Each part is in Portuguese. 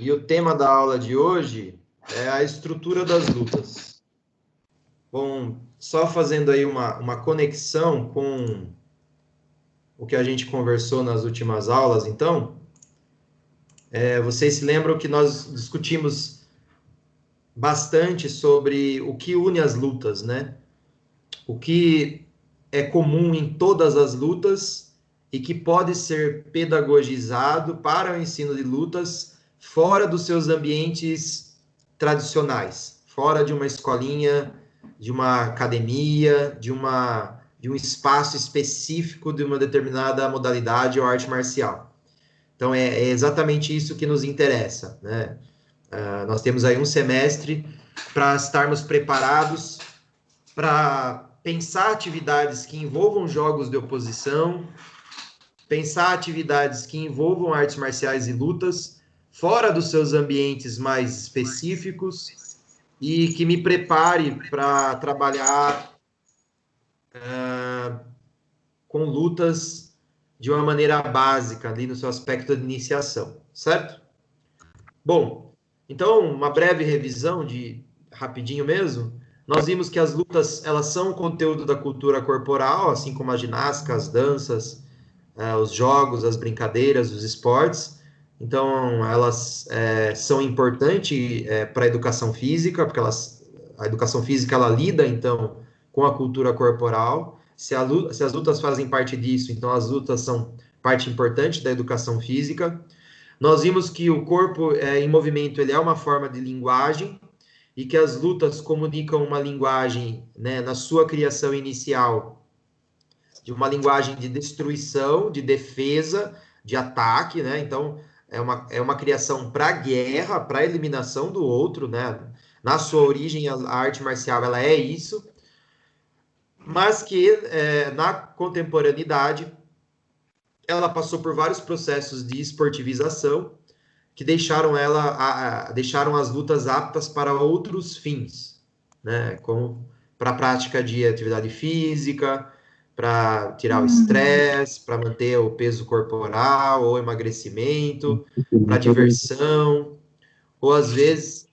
E o tema da aula de hoje é a estrutura das lutas. Bom, só fazendo aí uma conexão com o que a gente conversou nas últimas aulas, então, vocês se lembram que nós discutimos bastante sobre o que une as lutas, né? O que é comum em todas as lutas e que pode ser pedagogizado para o ensino de lutas fora dos seus ambientes tradicionais, fora de uma escolinha, de uma academia, de um espaço específico de uma determinada modalidade ou arte marcial. Então, é exatamente isso que nos interessa, né? Nós temos aí um semestre para estarmos preparados para pensar atividades que envolvam jogos de oposição, pensar atividades que envolvam artes marciais e lutas, fora dos seus ambientes mais específicos, e que me prepare para trabalhar com lutas de uma maneira básica, ali no seu aspecto de iniciação, certo? Bom, então, uma breve revisão rapidinho mesmo. Nós vimos que as lutas, elas são conteúdo da cultura corporal, assim como a ginástica, as danças, os jogos, as brincadeiras, os esportes. Então, elas são importantes para a educação física, porque a educação física, ela lida, então, com a cultura corporal. Se as lutas fazem parte disso, então as lutas são parte importante da educação física. Nós vimos que o corpo em movimento ele é uma forma de linguagem e que as lutas comunicam uma linguagem, né, na sua criação inicial, de uma linguagem de destruição, de defesa, de ataque, né? Então, é uma criação para guerra, para eliminação do outro, né? Na sua origem, a arte marcial ela é isso, mas que na contemporaneidade ela passou por vários processos de esportivização que deixaram as lutas aptas para outros fins, né? Como para a prática de atividade física, para tirar o estresse, para manter o peso corporal ou emagrecimento, para diversão, ou às vezes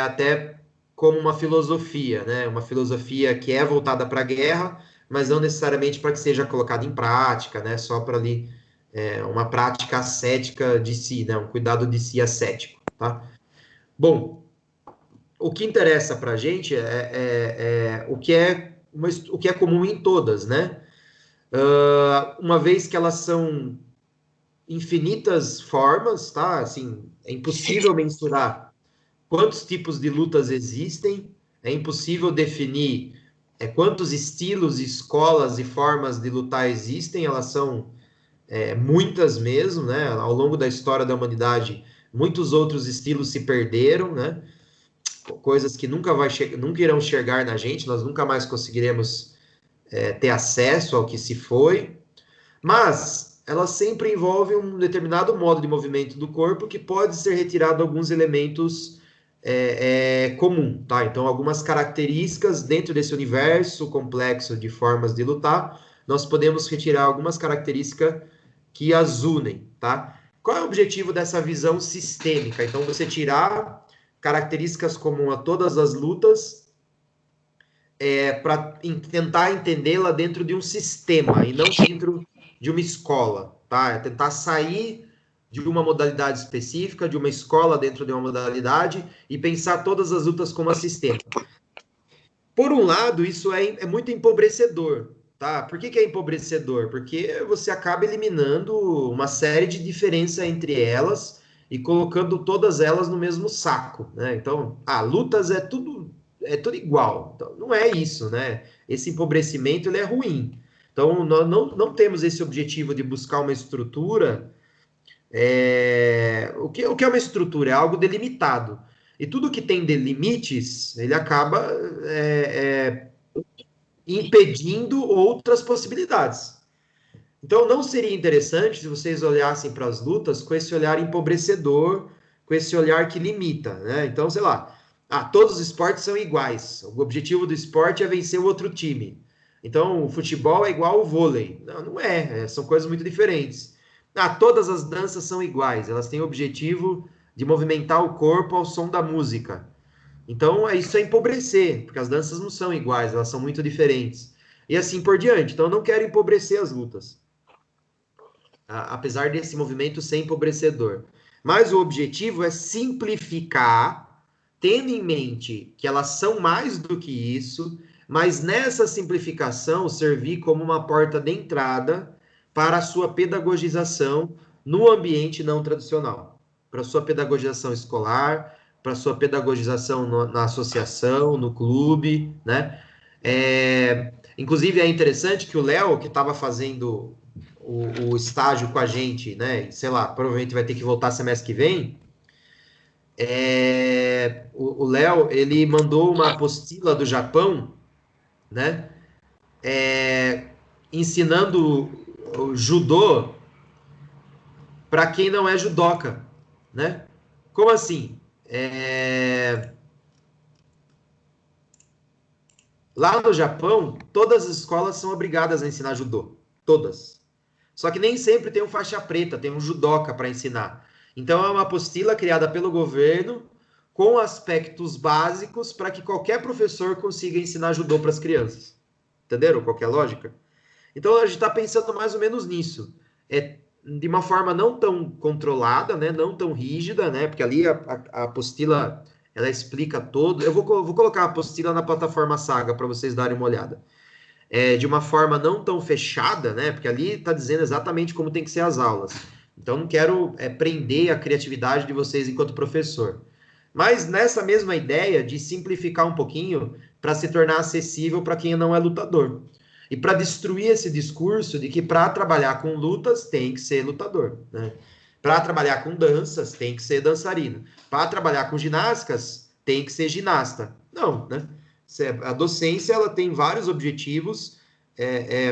até como uma filosofia, né? Uma filosofia que é voltada para a guerra, mas não necessariamente para que seja colocada em prática, né? Só para ali uma prática ascética de si, né? Um cuidado de si ascético, tá? Bom, o que interessa para a gente o que é comum em todas, né? Uma vez que elas são infinitas formas, tá? Assim, é impossível mensurar quantos tipos de lutas existem, é impossível definir quantos estilos, escolas e formas de lutar existem, elas são muitas mesmo, né? Ao longo da história da humanidade, muitos outros estilos se perderam, né? Coisas que nunca irão chegar na gente, nós nunca mais conseguiremos ter acesso ao que se foi, mas elas sempre envolvem um determinado modo de movimento do corpo que pode ser retirado alguns elementos comum, tá? Então, algumas características dentro desse universo complexo de formas de lutar, nós podemos retirar algumas características que as unem, tá? Qual é o objetivo dessa visão sistêmica? Então, você tirar características comuns a todas as lutas para tentar entendê-la dentro de um sistema e não dentro de uma escola, tá? É tentar sair de uma modalidade específica, de uma escola dentro de uma modalidade e pensar todas as lutas como a sistema. Por um lado, isso é muito empobrecedor, tá? Por que é empobrecedor? Porque você acaba eliminando uma série de diferenças entre elas e colocando todas elas no mesmo saco, né? Então, lutas é tudo igual. Então, não é isso, né? Esse empobrecimento ele é ruim. Então, nós não temos esse objetivo de buscar uma estrutura. O que é uma estrutura? É algo delimitado. E tudo que tem delimites, ele acaba impedindo outras possibilidades. Então, não seria interessante se vocês olhassem para as lutas com esse olhar empobrecedor, com esse olhar que limita, né? Então, sei lá, todos os esportes são iguais. O objetivo do esporte é vencer o outro time. Então, o futebol é igual ao vôlei. Não, não é. São coisas muito diferentes. Todas as danças são iguais. Elas têm o objetivo de movimentar o corpo ao som da música. Então, isso é empobrecer, porque as danças não são iguais, elas são muito diferentes. E assim por diante. Então, eu não quero empobrecer as lutas, apesar desse movimento ser empobrecedor. Mas o objetivo é simplificar, tendo em mente que elas são mais do que isso, mas nessa simplificação servir como uma porta de entrada para a sua pedagogização no ambiente não tradicional, para a sua pedagogização escolar, para a sua pedagogização na associação, no clube, né? Inclusive é interessante que o Léo, que estava fazendo o estágio com a gente, né? Sei lá, provavelmente vai ter que voltar semestre que vem. O Léo, ele mandou uma apostila do Japão, né? Ensinando o judô para quem não é judoca, né? Como assim? Lá no Japão, todas as escolas são obrigadas a ensinar judô, todas. Só que nem sempre tem um faixa preta, tem um judoca para ensinar. Então é uma apostila criada pelo governo com aspectos básicos para que qualquer professor consiga ensinar judô para as crianças. Entenderam qual que é a lógica? Então a gente está pensando mais ou menos nisso. De uma forma não tão controlada, né? Não tão rígida, né? Porque ali a apostila ela explica todo. Eu vou colocar a apostila na plataforma Saga para vocês darem uma olhada. De uma forma não tão fechada, né? Porque ali está dizendo exatamente como tem que ser as aulas. Então não quero prender a criatividade de vocês enquanto professor. Mas nessa mesma ideia de simplificar um pouquinho para se tornar acessível para quem não é lutador. E para destruir esse discurso de que para trabalhar com lutas tem que ser lutador, né? Para trabalhar com danças tem que ser dançarino. Para trabalhar com ginásticas tem que ser ginasta. Não, né? A docência ela tem vários objetivos,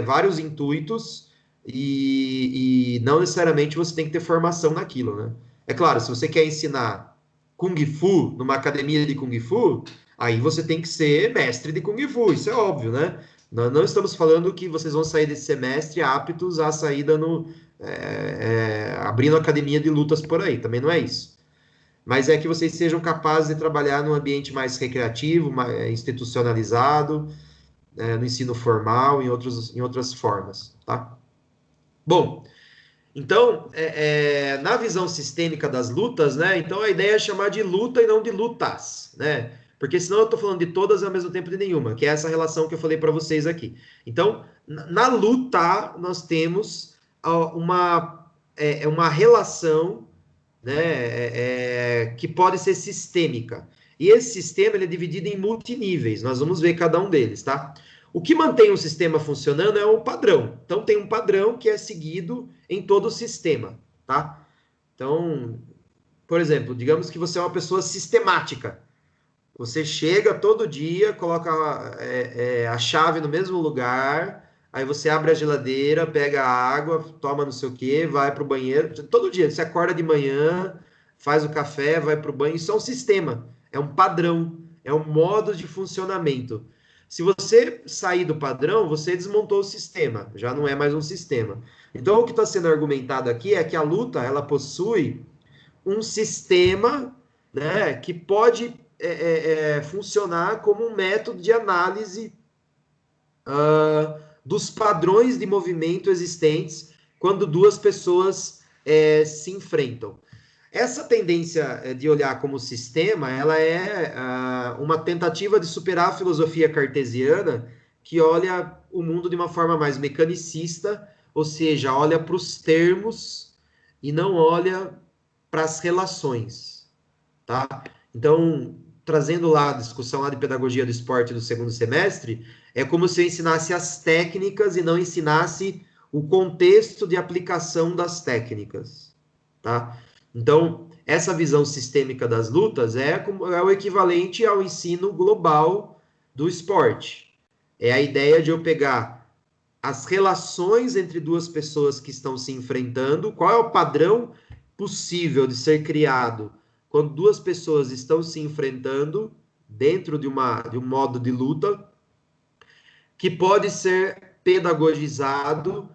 vários intuitos e não necessariamente você tem que ter formação naquilo, né? É claro, se você quer ensinar Kung Fu numa academia de Kung Fu, aí você tem que ser mestre de Kung Fu, isso é óbvio, né? Nós não estamos falando que vocês vão sair desse semestre aptos à saída abrindo academia de lutas por aí, também não é isso. Mas é que vocês sejam capazes de trabalhar num ambiente mais recreativo, mais institucionalizado, no ensino formal, em outras formas, tá? Bom, então, na visão sistêmica das lutas, né? Então a ideia é chamar de luta e não de lutas, né? Porque senão eu estou falando de todas ao mesmo tempo de nenhuma, que é essa relação que eu falei para vocês aqui. Então, na luta, nós temos uma relação, né, que pode ser sistêmica. E esse sistema ele é dividido em multiníveis. Nós vamos ver cada um deles, tá? O que mantém o sistema funcionando é um padrão. Então, tem um padrão que é seguido em todo o sistema, tá? Então, por exemplo, digamos que você é uma pessoa sistemática. Você chega todo dia, coloca a chave no mesmo lugar, aí você abre a geladeira, pega a água, toma não sei o quê, vai para o banheiro. Todo dia, você acorda de manhã, faz o café, vai para o banho. Isso é um sistema, é um padrão, é um modo de funcionamento. Se você sair do padrão, você desmontou o sistema, já não é mais um sistema. Então, o que está sendo argumentado aqui é que a luta ela possui um sistema, né, que pode funcionar como um método de análise dos padrões de movimento existentes quando duas pessoas se enfrentam. Essa tendência de olhar como sistema, ela é uma tentativa de superar a filosofia cartesiana que olha o mundo de uma forma mais mecanicista, ou seja, olha para os termos e não olha para as relações, tá? Então, trazendo lá a discussão lá de pedagogia do esporte do segundo semestre, é como se eu ensinasse as técnicas e não ensinasse o contexto de aplicação das técnicas, tá? Então, essa visão sistêmica das lutas é o equivalente ao ensino global do esporte. É a ideia de eu pegar as relações entre duas pessoas que estão se enfrentando, qual é o padrão possível de ser criado quando duas pessoas estão se enfrentando dentro de um modo de luta, que pode ser pedagogizado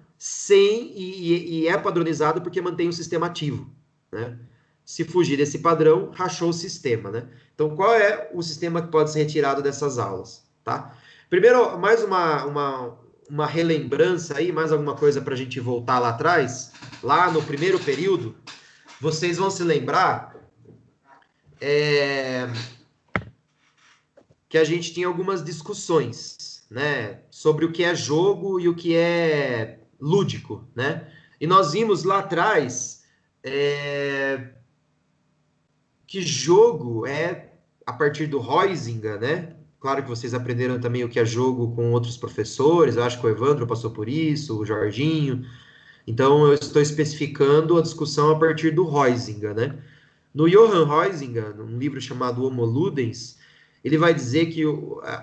e é padronizado porque mantém o sistema ativo, né? Se fugir desse padrão, rachou o sistema, né? Então, qual é o sistema que pode ser retirado dessas aulas, tá? Primeiro, mais uma relembrança aí, mais alguma coisa para a gente voltar lá atrás, lá no primeiro período, vocês vão se lembrar que a gente tinha algumas discussões, né, sobre o que é jogo e o que é lúdico, né? E nós vimos lá atrás que jogo é a partir do Huizinga, né? Claro que vocês aprenderam também o que é jogo com outros professores, eu acho que o Evandro passou por isso, o Jorginho. Então eu estou especificando a discussão a partir do Huizinga, né? No Johann Huizinga, num livro chamado Homo Ludens, ele vai dizer que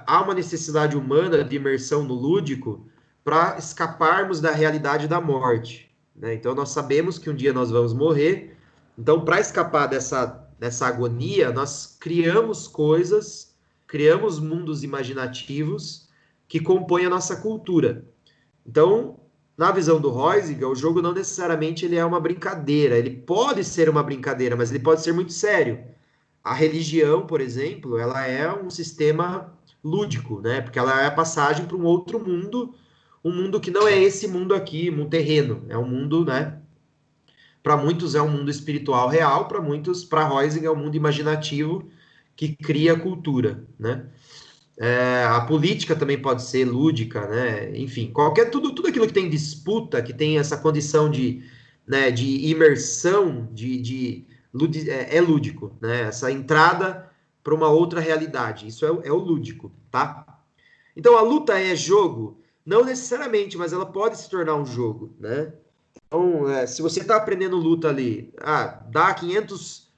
há uma necessidade humana de imersão no lúdico para escaparmos da realidade da morte, né? Então nós sabemos que um dia nós vamos morrer, então para escapar dessa agonia, nós criamos coisas, criamos mundos imaginativos que compõem a nossa cultura. Então, na visão do Huizinga, o jogo não necessariamente ele é uma brincadeira. Ele pode ser uma brincadeira, mas ele pode ser muito sério. A religião, por exemplo, ela é um sistema lúdico, né? Porque ela é a passagem para um mundo que não é esse mundo aqui, um terreno. É um mundo, né? Para muitos é um mundo espiritual real, para muitos, para Huizinga, é um mundo imaginativo que cria cultura, né? A política também pode ser lúdica, né? Enfim, tudo aquilo que tem disputa, que tem essa condição de, né, de imersão, é lúdico, né? Essa entrada para uma outra realidade, isso é o lúdico, tá? Então a luta é jogo? Não necessariamente, mas ela pode se tornar um jogo, né? Então, se você está aprendendo luta ali, dá 500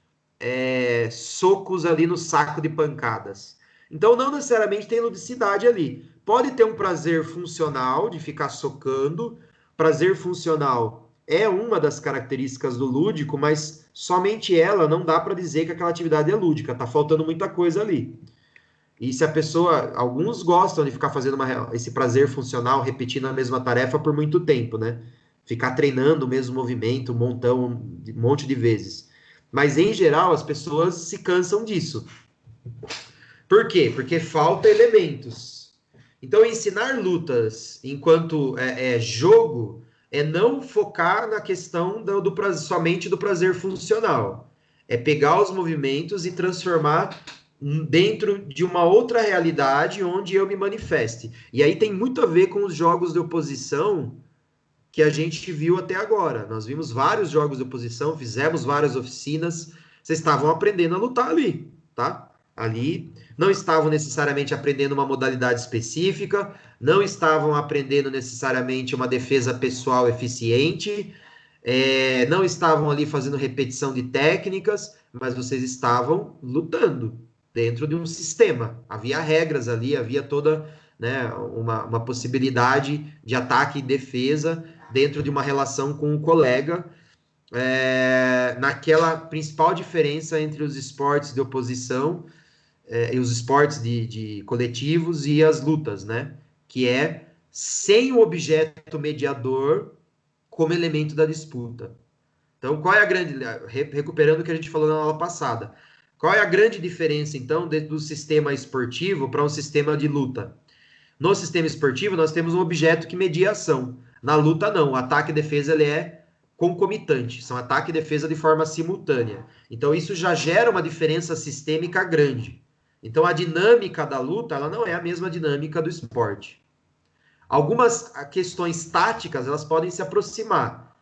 socos ali no saco de pancadas. Então, não necessariamente tem ludicidade ali. Pode ter um prazer funcional de ficar socando. Prazer funcional é uma das características do lúdico, mas somente ela não dá para dizer que aquela atividade é lúdica. Tá faltando muita coisa ali. E se a pessoa, alguns gostam de ficar fazendo esse prazer funcional, repetindo a mesma tarefa por muito tempo, né? Ficar treinando o mesmo movimento um monte de vezes. Mas, em geral, as pessoas se cansam disso. Por quê? Porque falta elementos. Então, ensinar lutas enquanto jogo é não focar na questão somente do prazer funcional. É pegar os movimentos e transformar dentro de uma outra realidade onde eu me manifeste. E aí tem muito a ver com os jogos de oposição que a gente viu até agora. Nós vimos vários jogos de oposição, fizemos várias oficinas, vocês estavam aprendendo a lutar ali, tá? Ali não estavam necessariamente aprendendo uma modalidade específica, não estavam aprendendo necessariamente uma defesa pessoal eficiente, não estavam ali fazendo repetição de técnicas, mas vocês estavam lutando dentro de um sistema. Havia regras ali, havia toda, né, uma possibilidade de ataque e defesa dentro de uma relação com o colega, naquela principal diferença entre os esportes de oposição e os esportes de coletivos e as lutas, né? Que é sem o objeto mediador como elemento da disputa. Então, qual é a grande... Recuperando o que a gente falou na aula passada. Qual é a grande diferença, então, do sistema esportivo para um sistema de luta? No sistema esportivo, nós temos um objeto que media a ação. Na luta, não. O ataque e defesa ele é concomitante. São ataque e defesa de forma simultânea. Então, isso já gera uma diferença sistêmica grande. Então, a dinâmica da luta ela não é a mesma dinâmica do esporte. Algumas questões táticas elas podem se aproximar.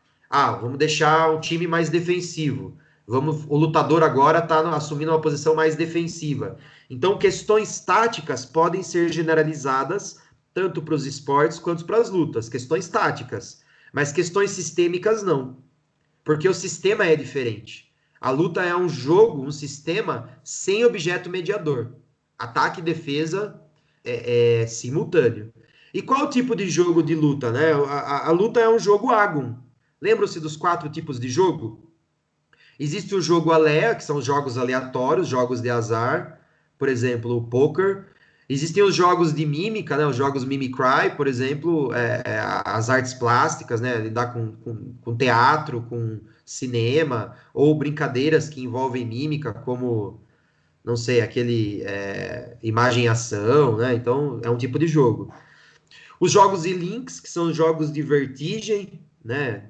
Vamos deixar o time mais defensivo. O lutador agora está assumindo uma posição mais defensiva. Então, questões táticas podem ser generalizadas tanto para os esportes quanto para as lutas. Questões táticas. Mas questões sistêmicas não. Porque o sistema é diferente. A luta é um jogo, um sistema sem objeto mediador. Ataque e defesa é simultâneo. E qual tipo de jogo de luta, né? A luta é um jogo Agon. Lembram-se dos 4 tipos de jogo? Existe o jogo alea, que são os jogos aleatórios, jogos de azar, por exemplo, o poker. Existem os jogos de mímica, né? Os jogos mimicry, por exemplo, as artes plásticas, né? Lidar com teatro, com cinema, ou brincadeiras que envolvem mímica, como, não sei, aquele imagem e ação, né? Então, é um tipo de jogo. Os jogos de links, que são jogos de vertigem, né?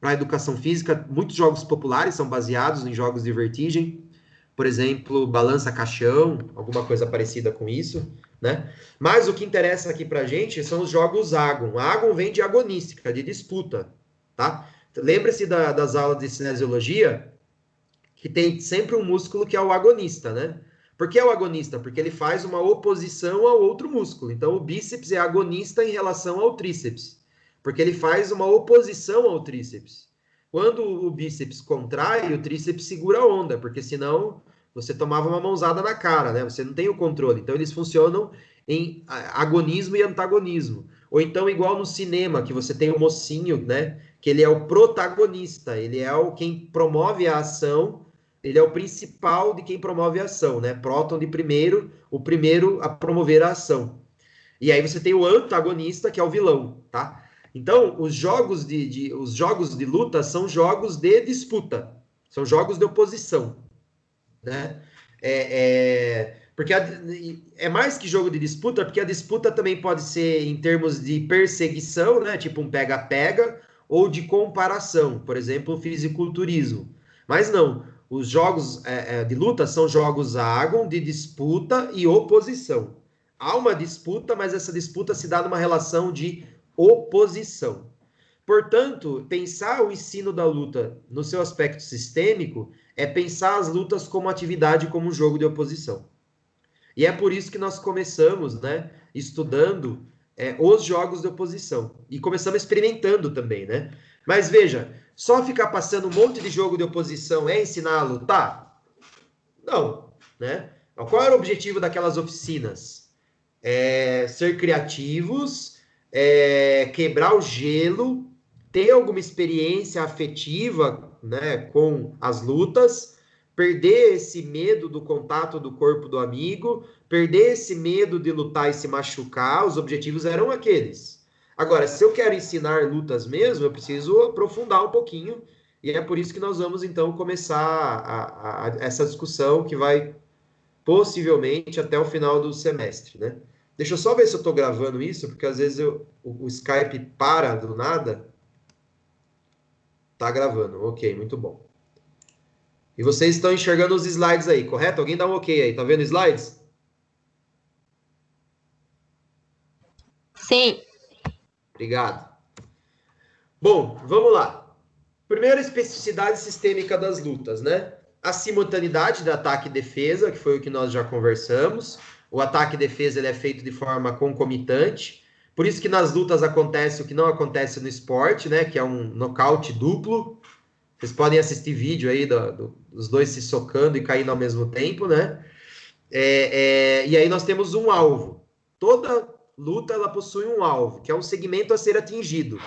Para educação física, muitos jogos populares são baseados em jogos de vertigem. Por exemplo, balança caixão, alguma coisa parecida com isso, né? Mas o que interessa aqui pra gente são os jogos Agon. Agon vem de agonística, de disputa, tá? Lembre-se das aulas de cinesiologia, que tem sempre um músculo que é o agonista, né? Por que é o agonista? Porque ele faz uma oposição ao outro músculo. Então, o bíceps é agonista em relação ao tríceps, porque ele faz uma oposição ao tríceps. Quando o bíceps contrai, o tríceps segura a onda, porque senão você tomava uma mãozada na cara, né? Você não tem o controle. Então, eles funcionam em agonismo e antagonismo. Ou então, igual no cinema, que você tem o mocinho, né? Que ele é o protagonista, ele é o quem promove a ação, ele é o principal de quem promove a ação, né? Próton de primeiro, o primeiro a promover a ação. E aí você tem o antagonista, que é o vilão, tá? Então, os jogos de luta são jogos de disputa, são jogos de oposição, né? Porque é mais que jogo de disputa, porque a disputa também pode ser em termos de perseguição, né? Tipo um pega-pega, ou de comparação, por exemplo, o fisiculturismo. Mas não, os jogos de luta são jogos Agon de disputa e oposição. Há uma disputa, mas essa disputa se dá numa relação de oposição. Portanto, pensar o ensino da luta no seu aspecto sistêmico é pensar as lutas como atividade, como um jogo de oposição. E é por isso que nós começamos, né, estudando os jogos de oposição. E começamos experimentando também, né? Mas veja, só ficar passando um monte de jogo de oposição é ensinar a lutar? Não, né? Qual era o objetivo daquelas oficinas? Ser criativos, quebrar o gelo, ter alguma experiência afetiva, né, com as lutas, perder esse medo do contato do corpo do amigo, perder esse medo de lutar e se machucar. Os objetivos eram aqueles. Agora, se eu quero ensinar lutas mesmo, eu preciso aprofundar um pouquinho, e é por isso que nós vamos então começar essa discussão que vai possivelmente até o final do semestre, né? Deixa eu só ver se eu estou gravando isso, porque às vezes o Skype para do nada. Tá gravando, ok, muito bom. E vocês estão enxergando os slides aí, correto? Alguém dá um ok aí, tá vendo slides? Sim. Obrigado. Bom, vamos lá. Primeira especificidade sistêmica das lutas, né? A simultaneidade de ataque e defesa, que foi o que nós já conversamos. O ataque e defesa ele é feito de forma concomitante. Por isso que nas lutas acontece o que não acontece no esporte, né? Que é um nocaute duplo. Vocês podem assistir vídeo aí dos dois se socando e caindo ao mesmo tempo, né? E aí nós temos um alvo. Toda luta ela possui um alvo, que é um segmento a ser atingido.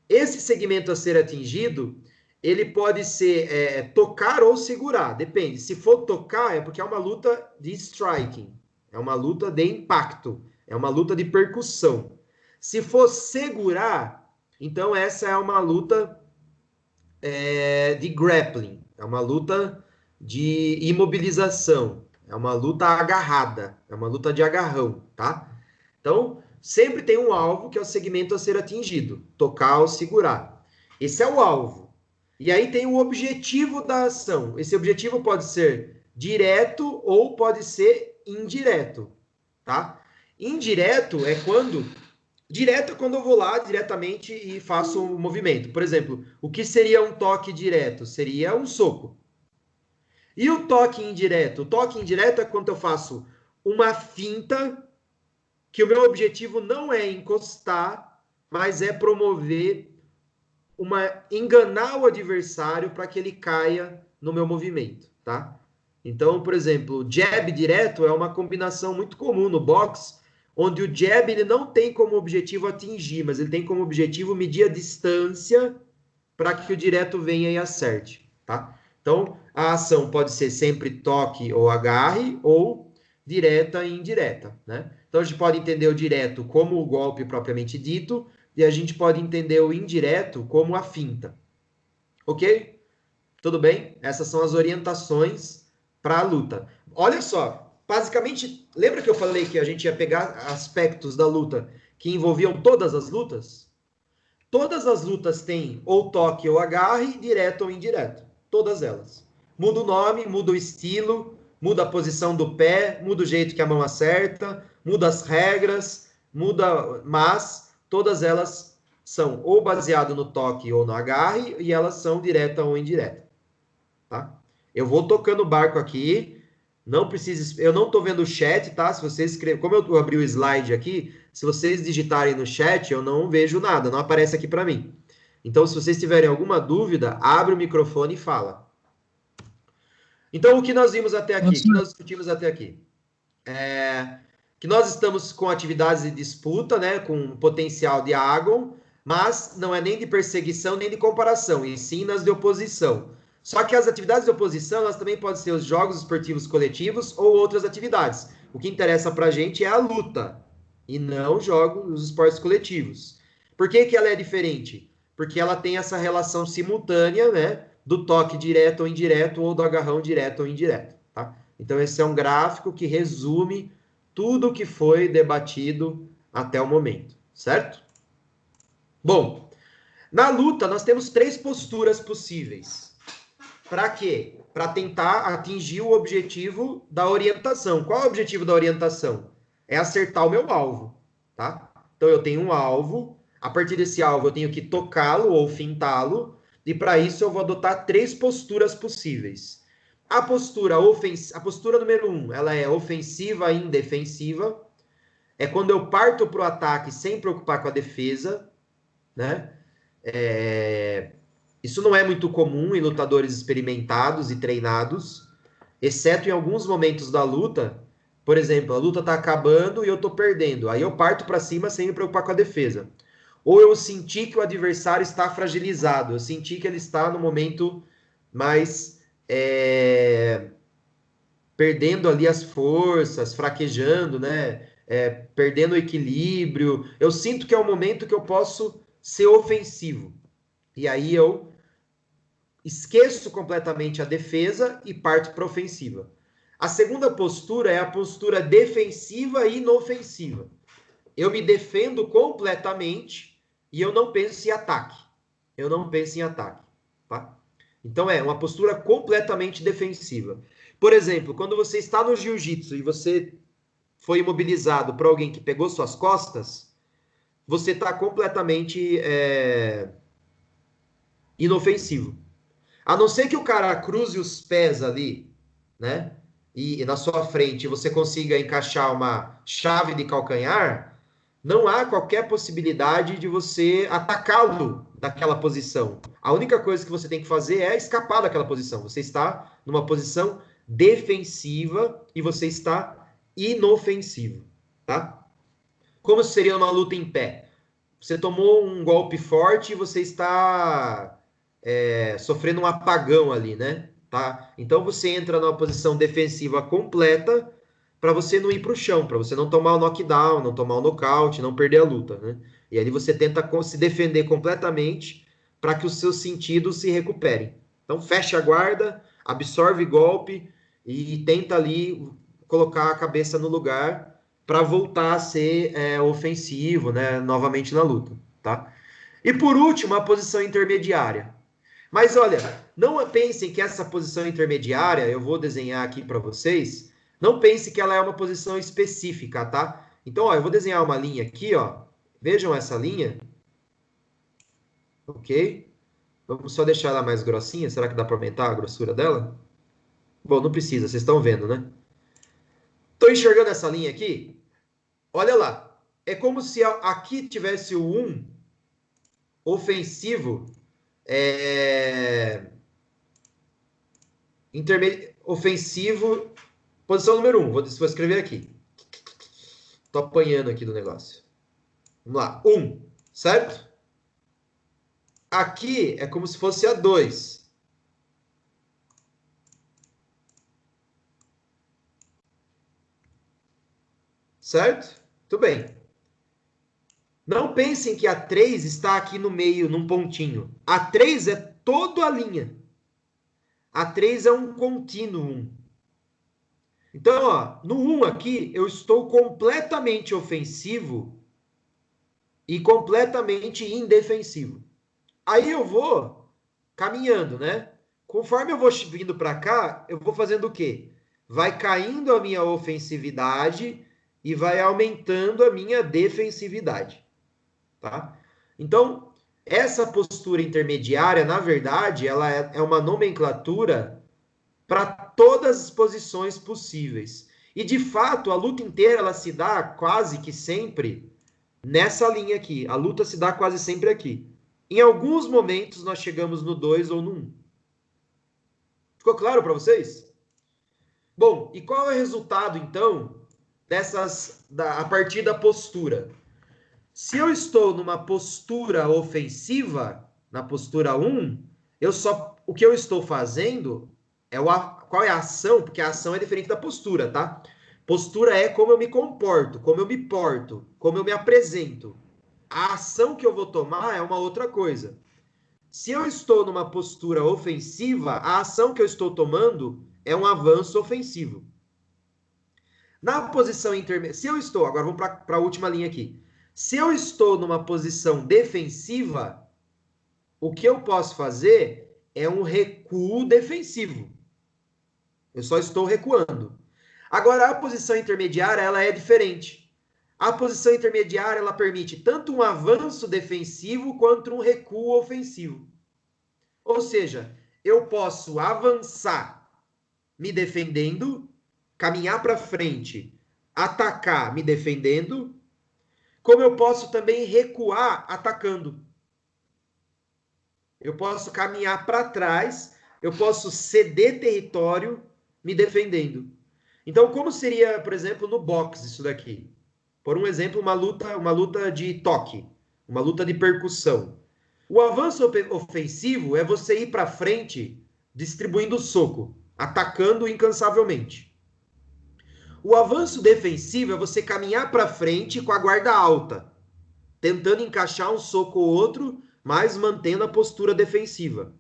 Esse segmento a ser atingido, ele pode ser tocar ou segurar, depende. Se for tocar, é porque é uma luta de striking, é uma luta de impacto, é uma luta de percussão. Se for segurar, então essa é uma luta de grappling, é uma luta de imobilização, é uma luta agarrada, é uma luta de agarrão, tá? Então, sempre tem um alvo que é o segmento a ser atingido, tocar ou segurar. Esse é o alvo. E aí tem o objetivo da ação. Esse objetivo pode ser direto ou pode ser indireto, tá? Indireto é quando Direto é quando eu vou lá diretamente e faço um movimento. Por exemplo, o que seria um toque direto? Seria um soco. E o toque indireto? O toque indireto é quando eu faço uma finta que o meu objetivo não é encostar, mas é promover enganar o adversário para que ele caia no meu movimento, tá? Então, por exemplo, jab direto é uma combinação muito comum no boxe, onde o jab ele não tem como objetivo atingir, mas ele tem como objetivo medir a distância para que o direto venha e acerte, tá? Então, a ação pode ser sempre toque ou agarre, ou direta e indireta, né? Então, a gente pode entender o direto como o golpe propriamente dito, e a gente pode entender o indireto como a finta. Ok? Tudo bem? Essas são as orientações para a luta. Olha só, basicamente, lembra que eu falei que a gente ia pegar aspectos da luta que envolviam todas as lutas? Todas as lutas têm ou toque ou agarre, direto ou indireto. Todas elas. Muda o nome, muda o estilo, muda a posição do pé, muda o jeito que a mão acerta, muda as regras, muda, mas todas elas são ou baseado no toque ou no agarre e elas são direta ou indireta, tá? Eu vou tocando o barco aqui, não precisa, eu não estou vendo o chat, tá? Se vocês escreverem, como eu abri o slide aqui, se vocês digitarem no chat, eu não vejo nada, não aparece aqui para mim. Então, se vocês tiverem alguma dúvida, abre o microfone e fala. Então, o que nós vimos até aqui? O que nós discutimos até aqui? Que nós estamos com atividades de disputa, né, com potencial de Agon, mas não é nem de perseguição nem de comparação, e sim nas de oposição. Só que as atividades de oposição, elas também podem ser os jogos esportivos coletivos ou outras atividades. O que interessa para a gente é a luta, e não os esportes coletivos. Por que que ela é diferente? Porque ela tem essa relação simultânea, né, do toque direto ou indireto, ou do agarrão direto ou indireto, tá? Então, esse é um gráfico que resume tudo o que foi debatido até o momento, certo? Bom, na luta nós temos 3 posturas possíveis. Para quê? Para tentar atingir o objetivo da orientação. Qual é o objetivo da orientação? É acertar o meu alvo, tá? Então eu tenho um alvo, a partir desse alvo eu tenho que tocá-lo ou fintá-lo, e para isso eu vou adotar 3 posturas possíveis. A postura número 1, ela é ofensiva e indefensiva. É quando eu parto para o ataque sem preocupar com a defesa, né? Isso não é muito comum em lutadores experimentados e treinados, exceto em alguns momentos da luta. Por exemplo, a luta está acabando e eu estou perdendo. Aí eu parto para cima sem me preocupar com a defesa. Ou eu senti que o adversário está fragilizado, eu senti que ele está no momento mais perdendo ali as forças, fraquejando, né? Perdendo o equilíbrio. Eu sinto que é o momento que eu posso ser ofensivo. E aí eu esqueço completamente a defesa e parto para a ofensiva. A segunda postura é a postura defensiva e inofensiva. Eu me defendo completamente e eu não penso em ataque. Eu não penso em ataque, tá? Então é uma postura completamente defensiva. Por exemplo, quando você está no jiu-jitsu e você foi imobilizado por alguém que pegou suas costas, você está completamente inofensivo. A não ser que o cara cruze os pés ali, né? E na sua frente você consiga encaixar uma chave de calcanhar, não há qualquer possibilidade de você atacá-lo daquela posição. A única coisa que você tem que fazer é escapar daquela posição. Você está numa posição defensiva e você está inofensivo, tá? Como seria uma luta em pé? Você tomou um golpe forte e você está sofrendo um apagão ali, né? Tá? Então você entra numa posição defensiva completa para você não ir para o chão, para você não tomar o knockdown, não tomar o nocaute, não perder a luta, né? E ali você tenta se defender completamente para que os seus sentidos se recuperem. Então fecha a guarda, absorve golpe e tenta ali colocar a cabeça no lugar para voltar a ser ofensivo, né? Novamente na luta, tá? E por último, a posição intermediária. Mas olha, não pensem que essa posição intermediária, eu vou desenhar aqui para vocês, não pense que ela é uma posição específica, tá? Então, ó, eu vou desenhar uma linha aqui, ó. Vejam essa linha. Ok? Vamos só deixar ela mais grossinha. Será que dá para aumentar a grossura dela? Bom, não precisa, vocês estão vendo, né? Estou enxergando essa linha aqui? Olha lá. É como se aqui tivesse o 1 ofensivo, ofensivo, posição número 1. Vou escrever aqui. Tô apanhando aqui do negócio. Vamos lá. 1, certo? Aqui é como se fosse a 2. Certo? Tudo bem. Não pensem que a 3 está aqui no meio, num pontinho. A 3 é toda a linha. A3 é um contínuo. Então, ó, no 1 aqui, eu estou completamente ofensivo e completamente indefensivo. Aí eu vou caminhando, né? Conforme eu vou vindo para cá, eu vou fazendo o quê? Vai caindo a minha ofensividade e vai aumentando a minha defensividade, tá? Então, essa postura intermediária, na verdade, ela é uma nomenclatura para todas as posições possíveis. E, de fato, a luta inteira ela se dá quase que sempre nessa linha aqui. A luta se dá quase sempre aqui. Em alguns momentos, nós chegamos no 2 ou no 1. Ficou claro para vocês? Bom, e qual é o resultado, então, a partir da postura? Se eu estou numa postura ofensiva, na postura 1, o que eu estou fazendo qual é a ação? Porque a ação é diferente da postura, tá? Postura é como eu me comporto, como eu me porto, como eu me apresento. A ação que eu vou tomar é uma outra coisa. Se eu estou numa postura ofensiva, a ação que eu estou tomando é um avanço ofensivo. Na posição intermediária, se eu estou, agora vamos para a última linha aqui. Se eu estou numa posição defensiva, o que eu posso fazer é um recuo defensivo. Eu só estou recuando. Agora, a posição intermediária, ela é diferente. A posição intermediária, ela permite tanto um avanço defensivo quanto um recuo ofensivo. Ou seja, eu posso avançar me defendendo, caminhar para frente, atacar me defendendo, como eu posso também recuar atacando. Eu posso caminhar para trás, eu posso ceder território me defendendo. Então, como seria, por exemplo, no boxe isso daqui? Por um exemplo, uma luta de toque, uma luta de percussão. O avanço ofensivo é você ir para frente distribuindo soco, atacando incansavelmente. O avanço defensivo é você caminhar para frente com a guarda alta, tentando encaixar um soco ou outro, mas mantendo a postura defensiva.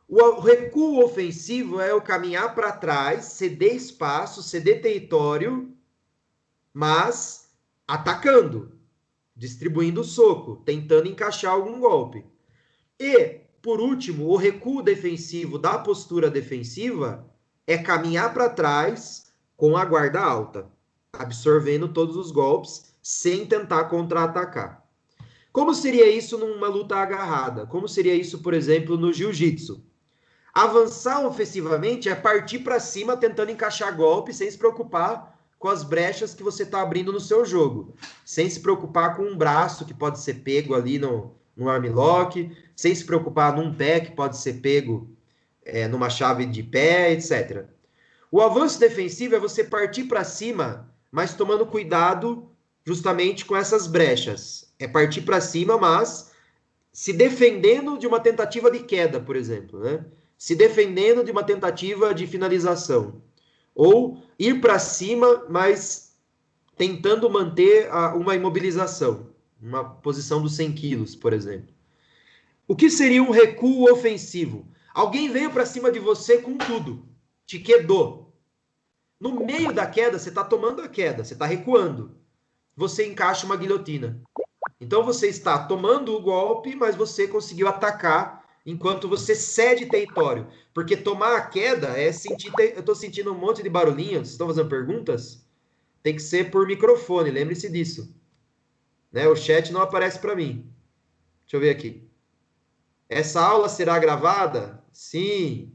O recuo ofensivo é o caminhar para trás, ceder espaço, ceder território, mas atacando, distribuindo soco, tentando encaixar algum golpe. E, por último, o recuo defensivo da postura defensiva é caminhar para trás com a guarda alta, absorvendo todos os golpes sem tentar contra-atacar. Como seria isso numa luta agarrada? Como seria isso, por exemplo, no jiu-jitsu? Avançar ofensivamente é partir para cima tentando encaixar golpe sem se preocupar com as brechas que você está abrindo no seu jogo. Sem se preocupar com um braço que pode ser pego ali no armlock, sem se preocupar num pé que pode ser pego numa chave de pé, etc. O avanço defensivo é você partir para cima, mas tomando cuidado justamente com essas brechas. É partir para cima, mas se defendendo de uma tentativa de queda, por exemplo, né? Se defendendo de uma tentativa de finalização. Ou ir para cima, mas tentando manter uma imobilização. Uma posição dos 100 quilos, por exemplo. O que seria um recuo ofensivo? Alguém veio para cima de você com tudo. Te quedou. No meio da queda, você está tomando a queda, você está recuando. Você encaixa uma guilhotina. Então você está tomando o golpe, mas você conseguiu atacar enquanto você cede território. Porque tomar a queda é sentir... Eu estou sentindo um monte de barulhinho. Vocês estão fazendo perguntas? Tem que ser por microfone, lembre-se disso. Né? O chat não aparece para mim. Deixa eu ver aqui. Essa aula será gravada? Sim.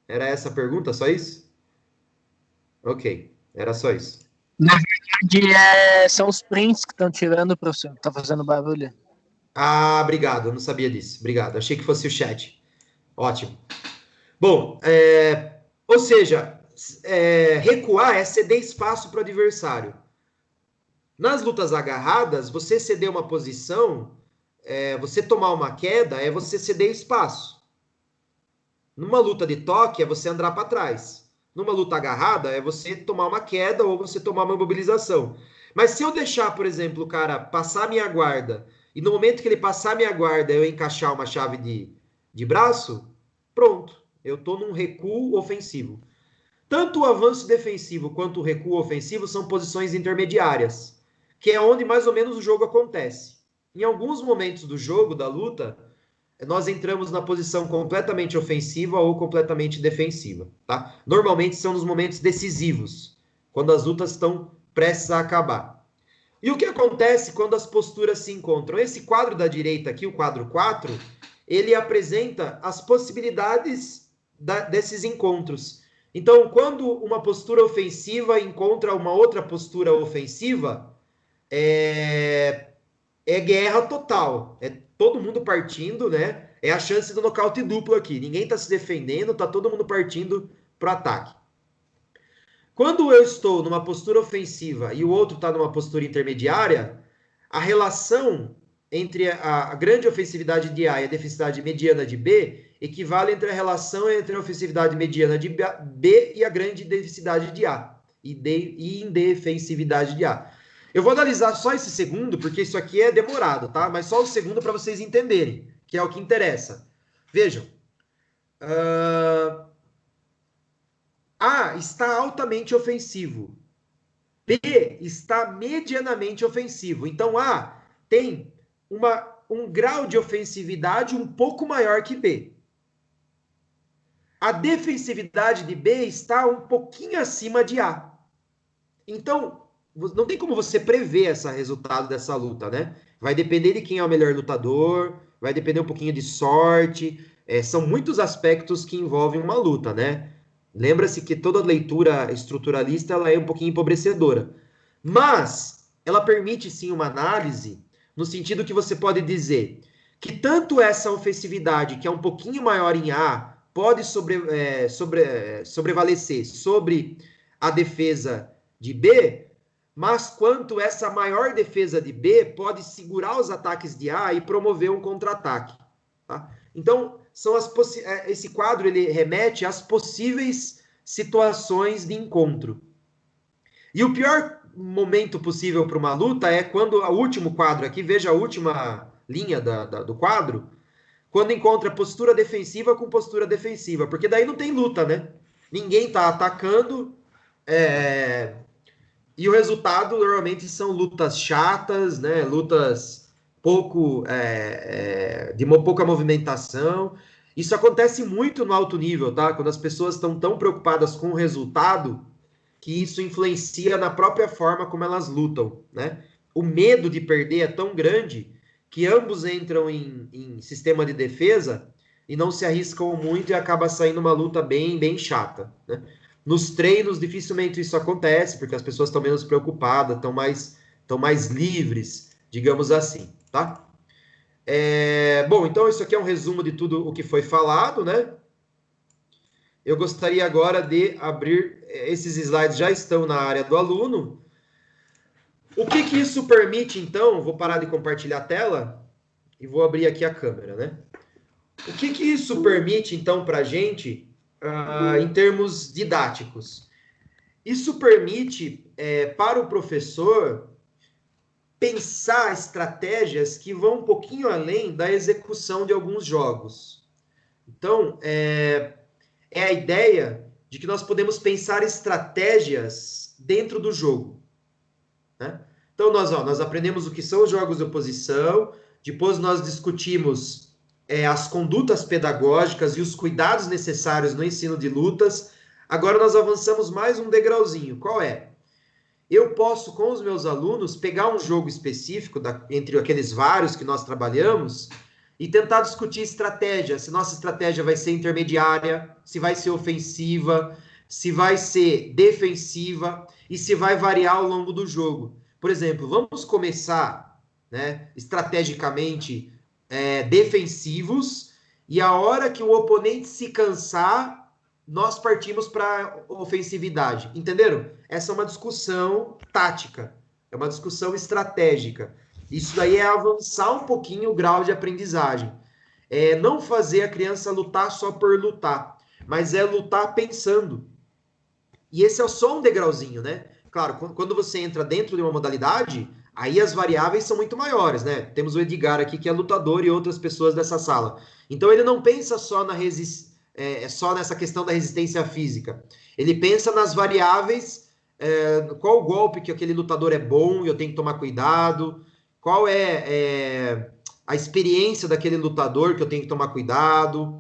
Era essa a pergunta, só isso? Ok, era só isso. Na verdade, são os prints que estão tirando, professor. Tá fazendo barulho. Ah, obrigado. Eu não sabia disso. Obrigado. Achei que fosse o chat. Ótimo. Bom, ou seja, recuar é ceder espaço para o adversário. Nas lutas agarradas, você ceder uma posição, você tomar uma queda, é você ceder espaço. Numa luta de toque, é você andar para trás. Numa luta agarrada, é você tomar uma queda ou você tomar uma imobilização. Mas se eu deixar, por exemplo, o cara passar minha guarda, e no momento que ele passar minha guarda, eu encaixar uma chave de braço, pronto, eu estou num recuo ofensivo. Tanto o avanço defensivo quanto o recuo ofensivo são posições intermediárias, que é onde mais ou menos o jogo acontece. Em alguns momentos do jogo, da luta, nós entramos na posição completamente ofensiva ou completamente defensiva, tá? Normalmente são nos momentos decisivos, quando as lutas estão prestes a acabar. E o que acontece quando as posturas se encontram? Esse quadro da direita aqui, o quadro 4, ele apresenta as possibilidades desses encontros. Então, quando uma postura ofensiva encontra uma outra postura ofensiva, é guerra total. É todo mundo partindo, né? É a chance do nocaute duplo aqui. Ninguém está se defendendo, está todo mundo partindo para o ataque. Quando eu estou numa postura ofensiva e o outro está numa postura intermediária, a relação entre a grande ofensividade de A e a defensividade mediana de B equivale entre a relação entre a ofensividade mediana de B e a grande defensividade de A e indefensividade de A. Eu vou analisar só esse segundo, porque isso aqui é demorado, tá? Mas só o segundo para vocês entenderem, que é o que interessa. Vejam. A está altamente ofensivo. B está medianamente ofensivo. Então, A tem um grau de ofensividade um pouco maior que B. A defensividade de B está um pouquinho acima de A. Então, não tem como você prever esse resultado dessa luta, né? Vai depender de quem é o melhor lutador, vai depender um pouquinho de sorte. São muitos aspectos que envolvem uma luta, né? Lembra-se que toda leitura estruturalista ela é um pouquinho empobrecedora. Mas ela permite sim uma análise no sentido que você pode dizer que tanto essa ofensividade, que é um pouquinho maior em A, pode sobrevalecer sobre a defesa de B, mas quanto essa maior defesa de B pode segurar os ataques de A e promover um contra-ataque. Tá? Então, esse quadro ele remete às possíveis situações de encontro. E o pior momento possível para uma luta é quando o último quadro aqui, veja a última linha do quadro, quando encontra postura defensiva com postura defensiva, porque daí não tem luta, né? Ninguém está atacando, e o resultado normalmente são lutas chatas, né? Lutas de pouca movimentação. Isso acontece muito no alto nível, tá? Quando as pessoas estão tão preocupadas com o resultado que isso influencia na própria forma como elas lutam, né? O medo de perder é tão grande que ambos entram em sistema de defesa e não se arriscam muito e acaba saindo uma luta bem chata, né? Nos treinos, dificilmente isso acontece, porque as pessoas estão menos preocupadas, estão mais livres, digamos assim, tá? Bom, então isso aqui é um resumo de tudo o que foi falado, né? Eu gostaria agora de abrir, esses slides já estão na área do aluno. O que isso permite, então? Vou parar de compartilhar a tela e vou abrir aqui a câmera, né? O que isso permite, então, para a gente, em termos didáticos? Isso permite, para o professor, pensar estratégias que vão um pouquinho além da execução de alguns jogos. Então, é a ideia de que nós podemos pensar estratégias dentro do jogo, né? Então, nós aprendemos o que são os jogos de oposição, depois nós discutimos as condutas pedagógicas e os cuidados necessários no ensino de lutas. Agora nós avançamos mais um degrauzinho. Qual é? Eu posso, com os meus alunos, pegar um jogo específico, entre aqueles vários que nós trabalhamos, e tentar discutir estratégia. Se nossa estratégia vai ser intermediária, se vai ser ofensiva, se vai ser defensiva, e se vai variar ao longo do jogo. Por exemplo, vamos começar, né, estrategicamente defensivos, e a hora que o oponente se cansar, nós partimos para ofensividade. Entenderam? Essa é uma discussão tática, é uma discussão estratégica. Isso daí é avançar um pouquinho o grau de aprendizagem. Não fazer a criança lutar só por lutar, mas é lutar pensando. E esse é só um degrauzinho, né? Claro, quando você entra dentro de uma modalidade, Aí as variáveis são muito maiores, né? Temos o Edgar aqui, que é lutador, e outras pessoas dessa sala. Então ele não pensa só só nessa questão da resistência física. Ele pensa nas variáveis, qual golpe que aquele lutador é bom e eu tenho que tomar cuidado, qual é a experiência daquele lutador que eu tenho que tomar cuidado,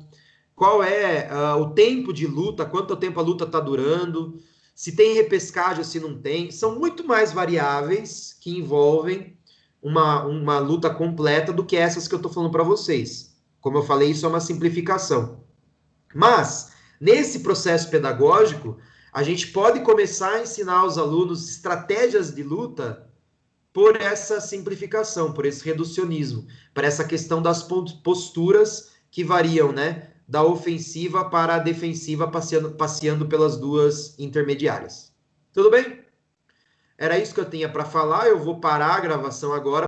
qual é o tempo de luta, quanto tempo a luta está durando, se tem repescagem ou se não tem. São muito mais variáveis que envolvem uma luta completa do que essas que eu estou falando para vocês. Como eu falei, isso é uma simplificação. Mas, nesse processo pedagógico, a gente pode começar a ensinar aos alunos estratégias de luta por essa simplificação, por esse reducionismo, para essa questão das posturas que variam, né, da ofensiva para a defensiva, passeando pelas duas intermediárias. Tudo bem? Era isso que eu tinha para falar. Eu vou parar a gravação agora